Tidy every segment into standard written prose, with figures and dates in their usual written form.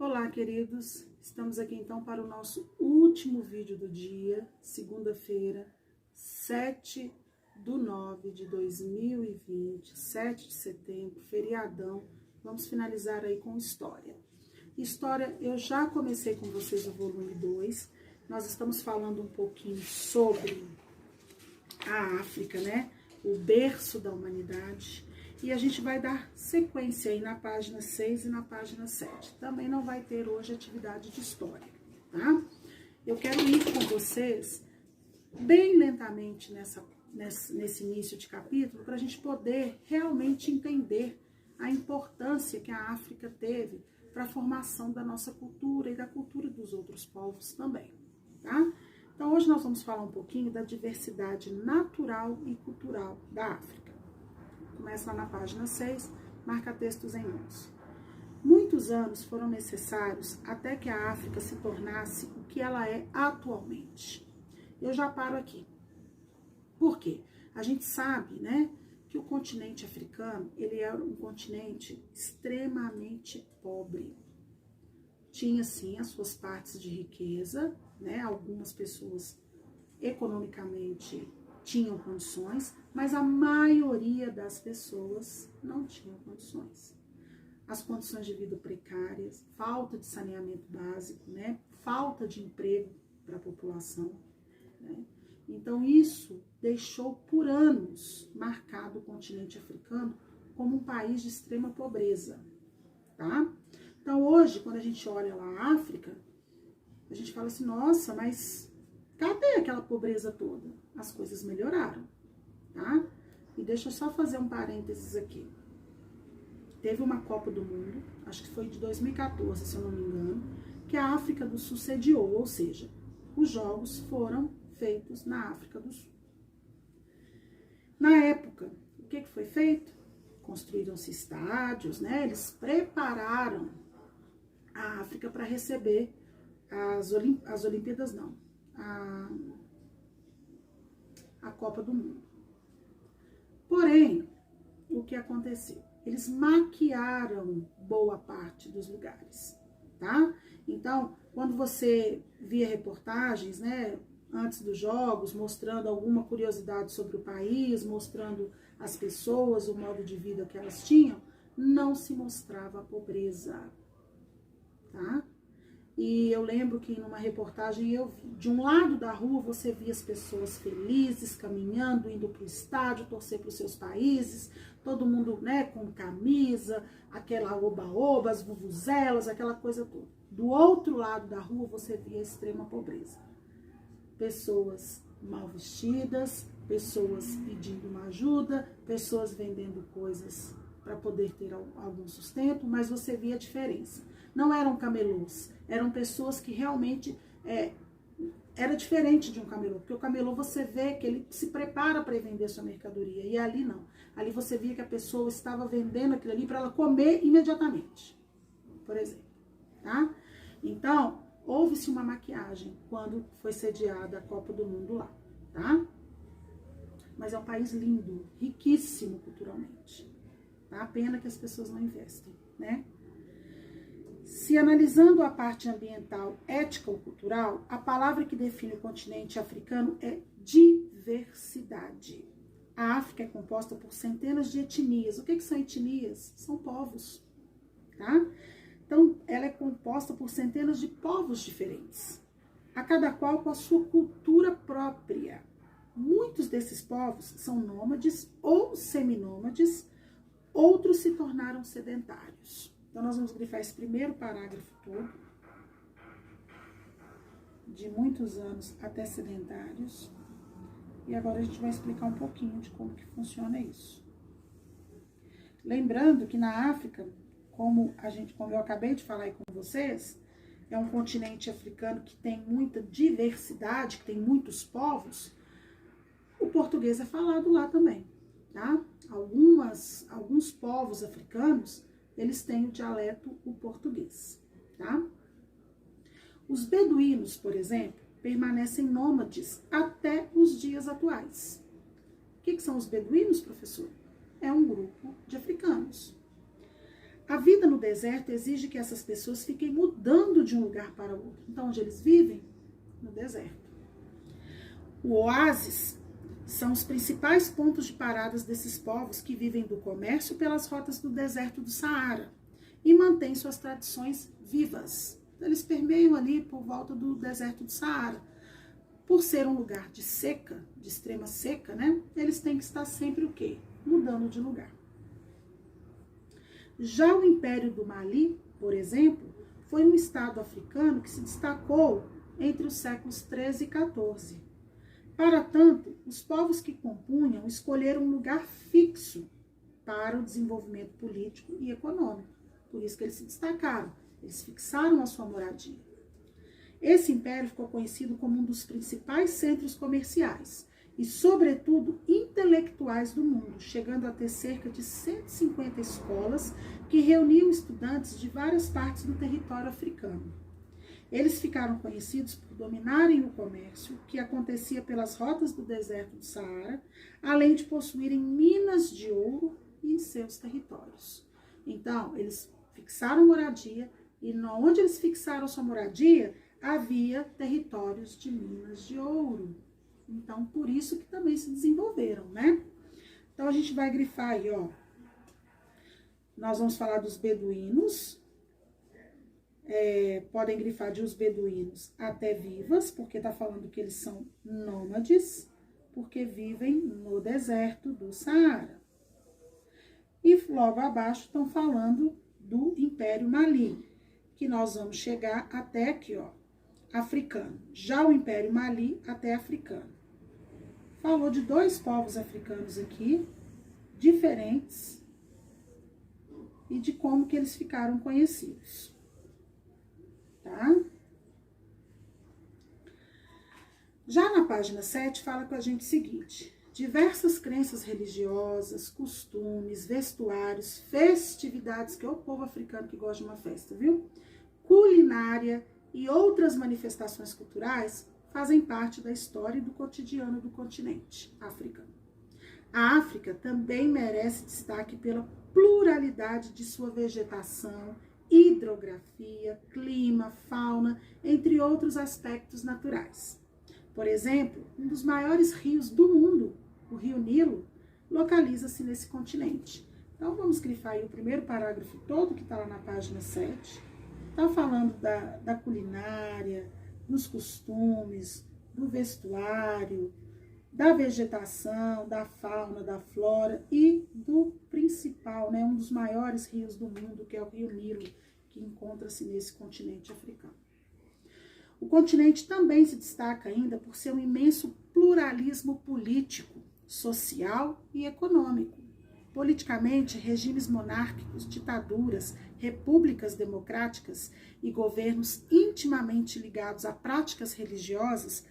Olá, queridos! Estamos aqui então para o nosso último vídeo do dia, segunda-feira, 7/9/2020, 7 de setembro, feriadão. Vamos finalizar aí com história. História, eu já comecei com vocês o volume 2. Nós estamos falando um pouquinho sobre a África, né? O berço da humanidade. E a gente vai dar sequência aí na página 6 e na página 7. Também não vai ter hoje atividade de história, tá? Eu quero ir com vocês bem lentamente nesse início de capítulo, para a gente poder realmente entender a importância que a África teve para a formação da nossa cultura e da cultura dos outros povos também, tá? Então, hoje nós vamos falar um pouquinho da diversidade natural e cultural da África. Começa lá na página 6, marca textos em mãos. Muitos anos foram necessários até que a África se tornasse o que ela é atualmente. Eu já paro aqui. Por quê? A gente sabe, né, que o continente africano, ele é um continente extremamente pobre. Tinha, sim, as suas partes de riqueza, né, algumas pessoas economicamente tinham condições, mas a maioria das pessoas não tinham condições. As condições de vida precárias, falta de saneamento básico, né? Falta de emprego para a população, né? Então isso deixou por anos marcado o continente africano como um país de extrema pobreza, tá? Então hoje, quando a gente olha lá a África, a gente fala assim, nossa, mas cadê aquela pobreza toda? As coisas melhoraram, tá? E deixa eu só fazer um parênteses aqui. Teve uma Copa do Mundo, acho que foi de 2014, se eu não me engano, que a África do Sul sediou, ou seja, os jogos foram feitos na África do Sul. Na época, o que foi feito? Construíram-se estádios, né? Eles prepararam a África para receber as Olimpíadas, não, a Copa do Mundo. Porém, o que aconteceu? Eles maquiaram boa parte dos lugares, tá? Então, quando você via reportagens, né, antes dos jogos, mostrando alguma curiosidade sobre o país, mostrando as pessoas, o modo de vida que elas tinham, não se mostrava a pobreza, tá? E eu lembro que numa reportagem eu vi, de um lado da rua você via as pessoas felizes, caminhando, indo para o estádio, torcer para os seus países, todo mundo, né, com camisa, aquela oba-oba, as vuvuzelas, aquela coisa toda. Do outro lado da rua você via a extrema pobreza. Pessoas mal vestidas, pessoas pedindo uma ajuda, pessoas vendendo coisas para poder ter algum sustento, mas você via a diferença. Não eram camelôs, eram pessoas que realmente era diferente de um camelô, porque o camelô você vê que ele se prepara para vender sua mercadoria, e ali não. Ali você via que a pessoa estava vendendo aquilo ali para ela comer imediatamente, por exemplo, tá? Então, houve-se uma maquiagem quando foi sediada a Copa do Mundo lá, tá? Mas é um país lindo, riquíssimo culturalmente, tá? Pena que as pessoas não investem, né? Se analisando a parte ambiental, ética ou cultural, a palavra que define o continente africano é diversidade. A África é composta por centenas de etnias. O que são etnias? São povos, tá? Então, ela é composta por centenas de povos diferentes, a cada qual com a sua cultura própria. Muitos desses povos são nômades ou seminômades, outros se tornaram sedentários. Então, nós vamos grifar esse primeiro parágrafo todo, de muitos anos até sedentários. E agora a gente vai explicar um pouquinho de como que funciona isso. Lembrando que na África, como eu acabei de falar aí com vocês, é um continente africano que tem muita diversidade, que tem muitos povos. O português é falado lá também, tá? Alguns povos africanos, eles têm o dialeto, o português, tá? Os beduínos, por exemplo, permanecem nômades até os dias atuais. O que são os beduínos, professor? É um grupo de africanos. A vida no deserto exige que essas pessoas fiquem mudando de um lugar para o outro. Então, onde eles vivem? No deserto. O oásis são os principais pontos de paradas desses povos que vivem do comércio pelas rotas do deserto do Saara e mantêm suas tradições vivas. Eles permeiam ali por volta do deserto do Saara. Por ser um lugar de seca, de extrema seca, né? Eles têm que estar sempre o quê? Mudando de lugar. Já o Império do Mali, por exemplo, foi um estado africano que se destacou entre os séculos 13 e 14. Para tanto, os povos que compunham escolheram um lugar fixo para o desenvolvimento político e econômico. Por isso que eles se destacaram, eles fixaram a sua moradia. Esse império ficou conhecido como um dos principais centros comerciais e, sobretudo, intelectuais do mundo, chegando a ter cerca de 150 escolas que reuniam estudantes de várias partes do território africano. Eles ficaram conhecidos por dominarem o comércio, que acontecia pelas rotas do deserto do Saara, além de possuírem minas de ouro em seus territórios. Então, eles fixaram moradia, e onde eles fixaram sua moradia, havia territórios de minas de ouro. Então, por isso que também se desenvolveram, né? Então, a gente vai grifar aí, ó. Nós vamos falar dos beduínos. Podem grifar de os beduínos até vivas, porque tá falando que eles são nômades, porque vivem no deserto do Saara. E logo abaixo estão falando do Império Mali, que nós vamos chegar até aqui, ó, africano. Já o Império Mali até africano. Falou de dois povos africanos aqui, diferentes, e de como que eles ficaram conhecidos. Tá? Já na página 7 fala com a gente o seguinte: diversas crenças religiosas, costumes, vestuários, festividades, que é o povo africano que gosta de uma festa, viu? Culinária e outras manifestações culturais fazem parte da história e do cotidiano do continente africano. A África também merece destaque pela pluralidade de sua vegetação, hidrografia, clima, fauna, entre outros aspectos naturais. Por exemplo, um dos maiores rios do mundo, o Rio Nilo, localiza-se nesse continente. Então, vamos grifar aí o primeiro parágrafo todo, que está lá na página 7. Está falando da culinária, dos costumes, do vestuário, da vegetação, da fauna, da flora e do principal, né, um dos maiores rios do mundo, que é o Rio Nilo, que encontra-se nesse continente africano. O continente também se destaca ainda por seu imenso pluralismo político, social e econômico. Politicamente, regimes monárquicos, ditaduras, repúblicas democráticas e governos intimamente ligados a práticas religiosas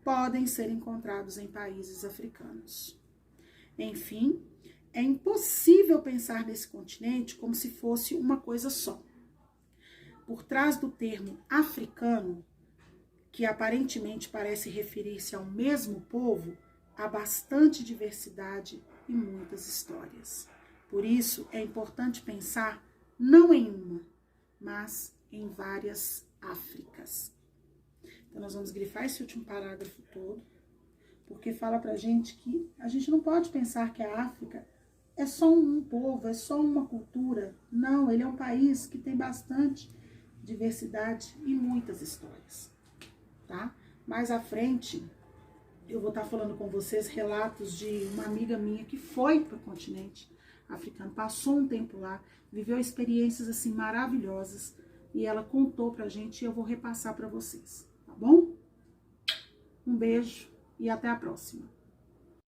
podem ser encontrados em países africanos. Enfim, é impossível pensar nesse continente como se fosse uma coisa só. Por trás do termo africano, que aparentemente parece referir-se ao mesmo povo, há bastante diversidade e muitas histórias. Por isso, é importante pensar não em uma, mas em várias Áfricas. Então, nós vamos grifar esse último parágrafo todo, porque fala pra gente que a gente não pode pensar que a África é só um povo, é só uma cultura. Não, ele é um país que tem bastante diversidade e muitas histórias, tá? Mais à frente, eu vou estar falando com vocês relatos de uma amiga minha que foi para o continente africano, passou um tempo lá, viveu experiências assim maravilhosas e ela contou pra gente e eu vou repassar para vocês, tá bom? Um beijo e até a próxima.